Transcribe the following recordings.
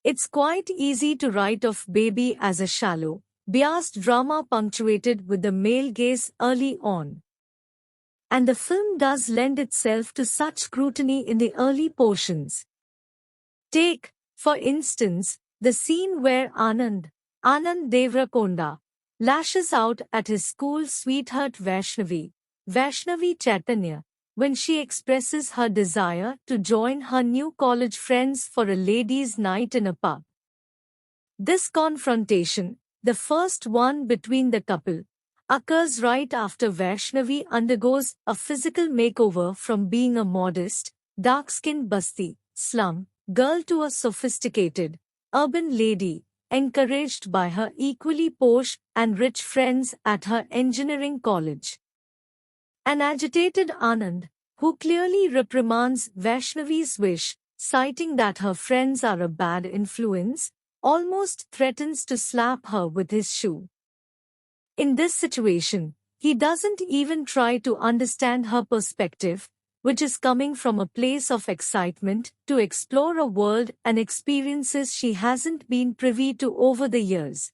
It's quite easy to write off Baby as a shallow, biased drama punctuated with the male gaze early on. And the film does lend itself to such scrutiny in the early portions. Take, for instance, the scene where Anand Deverakonda, lashes out at his school sweetheart Vaishnavi Chaitanya, when she expresses her desire to join her new college friends for a ladies' night in a pub. This confrontation, the first one between the couple, occurs right after Vaishnavi undergoes a physical makeover from being a modest, dark-skinned basti, slum, girl to a sophisticated, urban lady, encouraged by her equally posh and rich friends at her engineering college. An agitated Anand, who clearly reprimands Vaishnavi's wish, citing that her friends are a bad influence, almost threatens to slap her with his shoe. In this situation, he doesn't even try to understand her perspective, which is coming from a place of excitement to explore a world and experiences she hasn't been privy to over the years.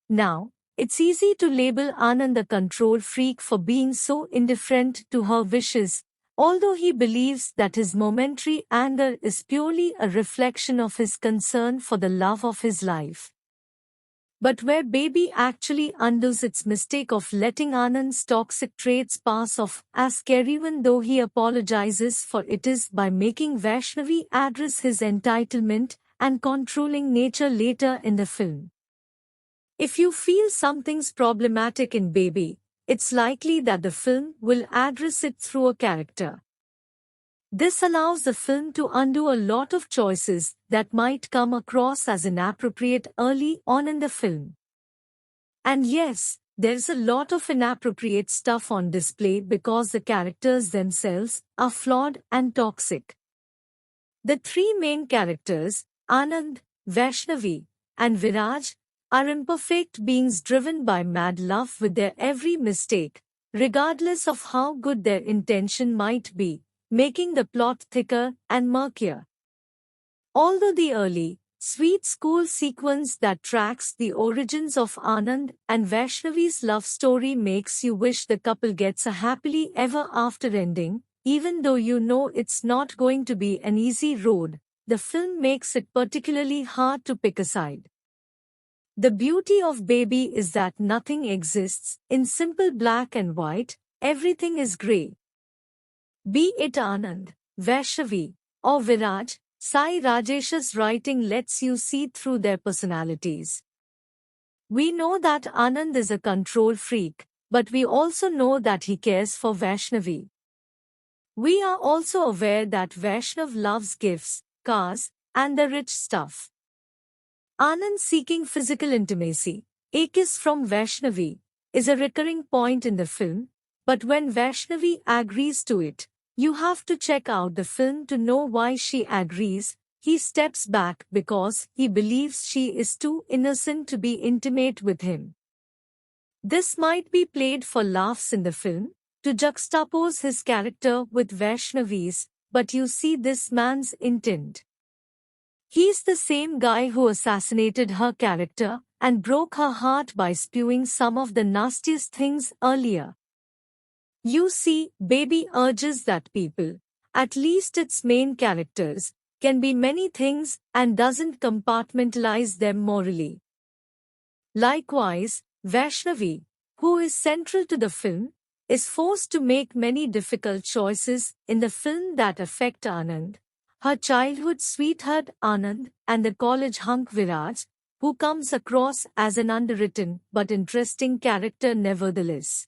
Now, it's easy to label Anand a control freak for being so indifferent to her wishes, although he believes that his momentary anger is purely a reflection of his concern for the love of his life. But where Baby actually undoes its mistake of letting Anand's toxic traits pass off as care even though he apologizes for it is by making Vaishnavi address his entitlement and controlling nature later in the film. If you feel something's problematic in Baby, it's likely that the film will address it through a character. This allows the film to undo a lot of choices that might come across as inappropriate early on in the film. And yes, there's a lot of inappropriate stuff on display because the characters themselves are flawed and toxic. The three main characters, Anand, Vaishnavi, and Viraj, are imperfect beings driven by mad love with their every mistake, regardless of how good their intention might be, making the plot thicker and murkier. Although the early, sweet school sequence that tracks the origins of Anand and Vaishnavi's love story makes you wish the couple gets a happily ever after ending, even though you know it's not going to be an easy road, the film makes it particularly hard to pick a side. The beauty of Baby is that nothing exists in simple black and white, everything is grey. Be it Anand, Vaishnavi, or Viraj, Sai Rajesh's writing lets you see through their personalities. We know that Anand is a control freak, but we also know that he cares for Vaishnavi. We are also aware that Vaishnav loves gifts, cars, and the rich stuff. Anand seeking physical intimacy, a kiss from Vaishnavi, is a recurring point in the film, but when Vaishnavi agrees to it, you have to check out the film to know why she agrees. He steps back because he believes she is too innocent to be intimate with him. This might be played for laughs in the film, to juxtapose his character with Vaishnavi's, but you see this man's intent. He's the same guy who assassinated her character and broke her heart by spewing some of the nastiest things earlier. You see, Baby urges that people, at least its main characters, can be many things and doesn't compartmentalize them morally. Likewise, Vaishnavi, who is central to the film, is forced to make many difficult choices in the film that affect Anand, her childhood sweetheart Anand, and the college hunk Viraj, who comes across as an underwritten but interesting character nevertheless.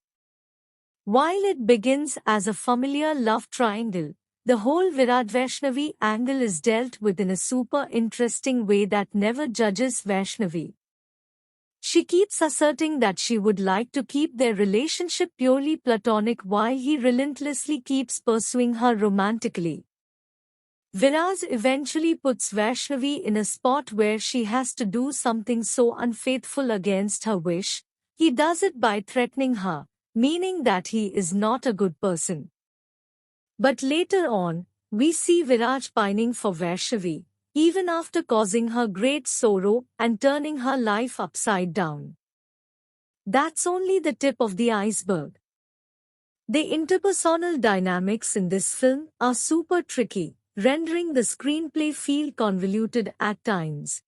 While it begins as a familiar love triangle, the whole Viraj-Vaishnavi angle is dealt with in a super interesting way that never judges Vaishnavi. She keeps asserting that she would like to keep their relationship purely platonic while he relentlessly keeps pursuing her romantically. Viraj eventually puts Vaishnavi in a spot where she has to do something so unfaithful against her wish. He does it by threatening her, meaning that he is not a good person. But later on, we see Viraj pining for Vaishnavi, even after causing her great sorrow and turning her life upside down. That's only the tip of the iceberg. The interpersonal dynamics in this film are super tricky, rendering the screenplay feel convoluted at times.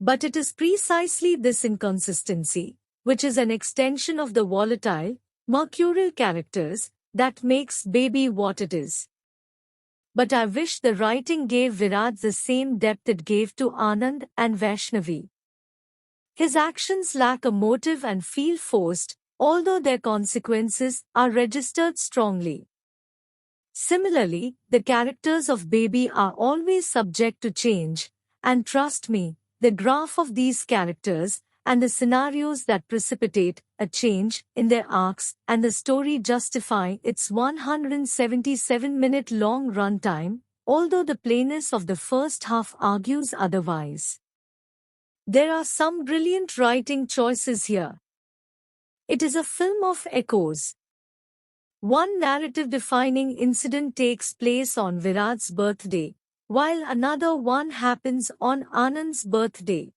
But it is precisely this inconsistency, which is an extension of the volatile, mercurial characters, that makes Baby what it is. But I wish the writing gave Viraj the same depth it gave to Anand and Vaishnavi. His actions lack a motive and feel forced, although their consequences are registered strongly. Similarly, the characters of Baby are always subject to change, and trust me, the graph of these characters, and the scenarios that precipitate a change in their arcs and the story justify its 177-minute long runtime, although the plainness of the first half argues otherwise. There are some brilliant writing choices here. It is a film of echoes. One narrative-defining incident takes place on Viraj's birthday, while another one happens on Anand's birthday.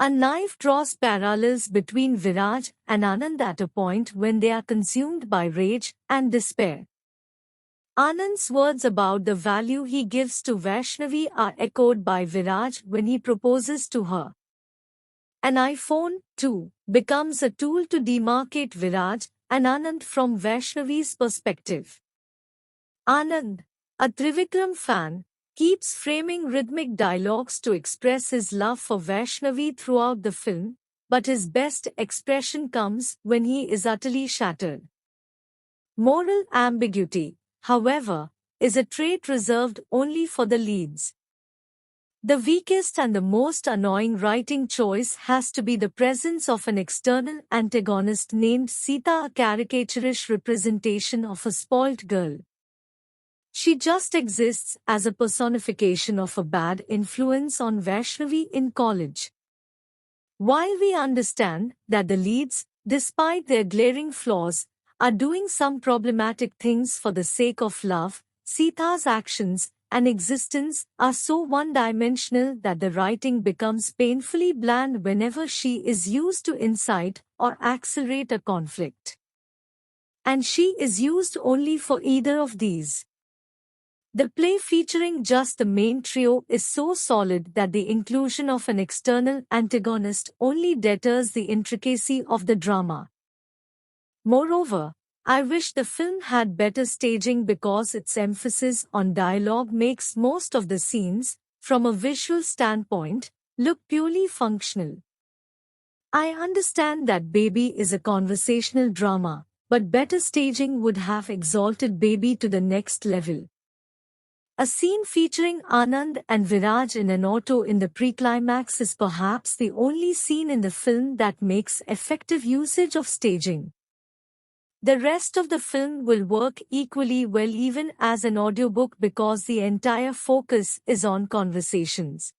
A knife draws parallels between Viraj and Anand at a point when they are consumed by rage and despair. Anand's words about the value he gives to Vaishnavi are echoed by Viraj when he proposes to her. An iPhone, too, becomes a tool to demarcate Viraj and Anand from Vaishnavi's perspective. Anand, a Trivikram fan, keeps framing rhythmic dialogues to express his love for Vaishnavi throughout the film, but his best expression comes when he is utterly shattered. Moral ambiguity, however, is a trait reserved only for the leads. The weakest and the most annoying writing choice has to be the presence of an external antagonist named Sita, a caricaturish representation of a spoilt girl. She just exists as a personification of a bad influence on Vaishnavi in college. While we understand that the leads, despite their glaring flaws, are doing some problematic things for the sake of love, Sita's actions and existence are so one-dimensional that the writing becomes painfully bland whenever she is used to incite or accelerate a conflict. And she is used only for either of these. The play featuring just the main trio is so solid that the inclusion of an external antagonist only deters the intricacy of the drama. Moreover, I wish the film had better staging because its emphasis on dialogue makes most of the scenes, from a visual standpoint, look purely functional. I understand that Baby is a conversational drama, but better staging would have exalted Baby to the next level. A scene featuring Anand and Viraj in an auto in the pre-climax is perhaps the only scene in the film that makes effective usage of staging. The rest of the film will work equally well even as an audiobook because the entire focus is on conversations.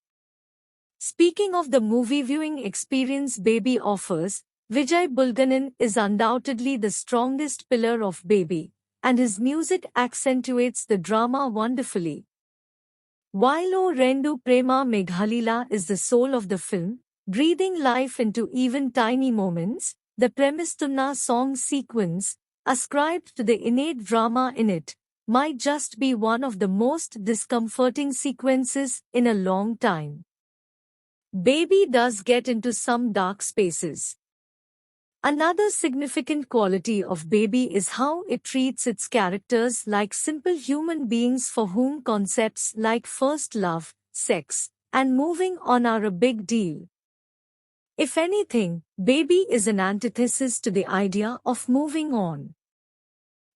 Speaking of the movie viewing experience Baby offers, Vijay Bulganan is undoubtedly the strongest pillar of Baby, and his music accentuates the drama wonderfully. While O Rendu Prema Meghalila is the soul of the film, breathing life into even tiny moments, the Premistunna song sequence, ascribed to the innate drama in it, might just be one of the most discomforting sequences in a long time. Baby does get into some dark spaces. Another significant quality of Baby is how it treats its characters like simple human beings for whom concepts like first love, sex, and moving on are a big deal. If anything, Baby is an antithesis to the idea of moving on.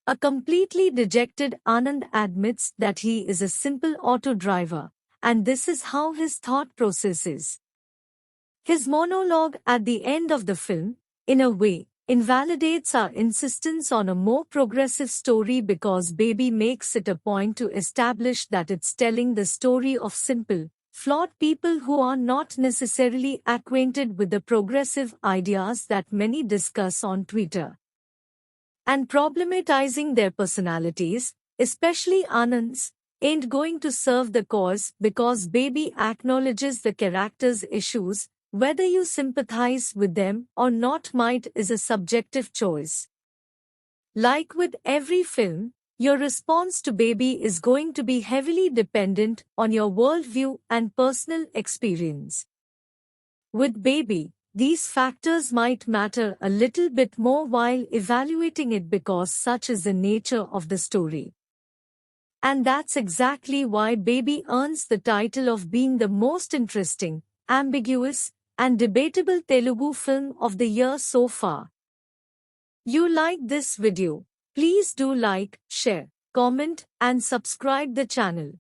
A completely dejected Anand admits that he is a simple auto driver, and this is how his thought process is. His monologue at the end of the film, in a way, invalidates our insistence on a more progressive story because Baby makes it a point to establish that it's telling the story of simple, flawed people who are not necessarily acquainted with the progressive ideas that many discuss on Twitter. And problematizing their personalities, especially Anand's, ain't going to serve the cause because Baby acknowledges the character's issues. Whether you sympathize with them or not might is a subjective choice. Like with every film, your response to Baby is going to be heavily dependent on your worldview and personal experience. With Baby, these factors might matter a little bit more while evaluating it because such is the nature of the story. And that's exactly why Baby earns the title of being the most interesting, ambiguous, and debatable Telugu film of the year so far. You like this video? Please do like, share, comment, and subscribe the channel.